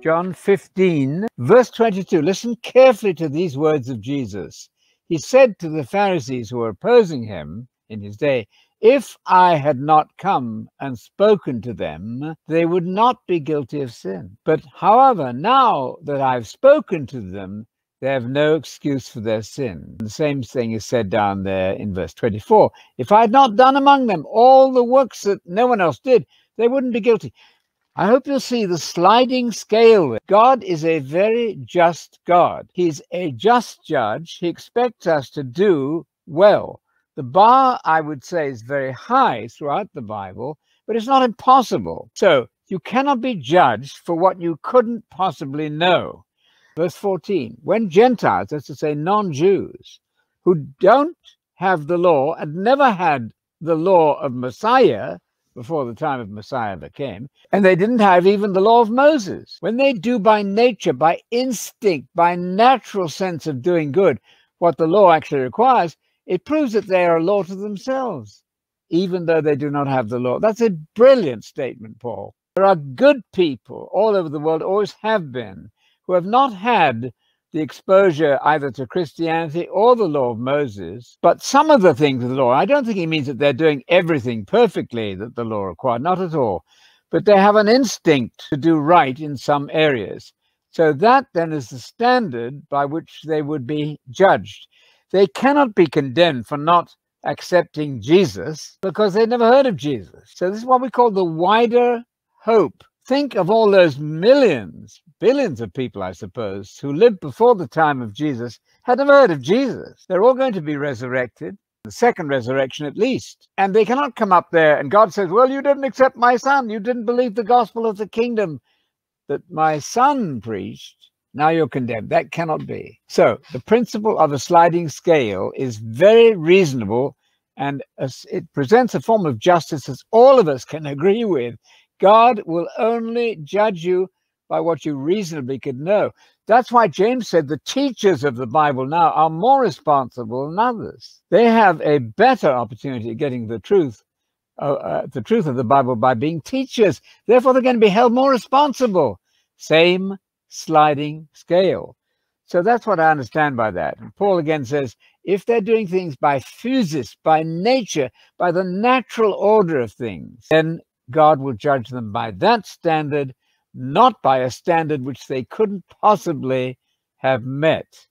John 15, verse 22. Listen carefully to these words of Jesus. He said to the Pharisees who were opposing him in his day, "If I had not come and spoken to them, they would not be guilty of sin. But however, now that I've spoken to them, they have no excuse for their sin." The same thing is said down there in verse 24. If I had not done among them all the works that no one else did, they wouldn't be guilty. I hope you'll see the sliding scale. God is a very just God. He's a just judge. He expects us to do well. The bar, I would say, is very high throughout the Bible, but it's not impossible. So you cannot be judged for what you couldn't possibly know. Verse 14, when Gentiles, that's to say non-Jews, who don't have the law and never had the law of Messiah before the time of Messiah ever came, and they didn't have even the law of Moses, when they do by nature, by instinct, by natural sense of doing good, what the law actually requires, it proves that they are a law to themselves, even though they do not have the law. That's a brilliant statement, Paul. There are good people all over the world, always have been, who have not had the exposure either to Christianity or the law of Moses, but some of the things of the law. I don't think he means that they're doing everything perfectly that the law required, not at all. But they have an instinct to do right in some areas. So that then is the standard by which they would be judged. They cannot be condemned for not accepting Jesus because they never heard of Jesus. So this is what we call the wider hope. Think of all those millions, billions of people, I suppose, who lived before the time of Jesus, had never heard of Jesus. They're all going to be resurrected, the second resurrection at least. And they cannot come up there and God says, well, you didn't accept my son. You didn't believe the gospel of the kingdom that my son preached. Now you're condemned. That cannot be. So the principle of a sliding scale is very reasonable, and it presents a form of justice that all of us can agree with. God will only judge you by what you reasonably could know. That's why James said the teachers of the Bible now are more responsible than others. They have a better opportunity of getting the truth of the Bible by being teachers. Therefore, they're going to be held more responsible. Same sliding scale. So that's what I understand by that. And Paul again says, if they're doing things by physis, by nature, by the natural order of things, then God will judge them by that standard, not by a standard which they couldn't possibly have met.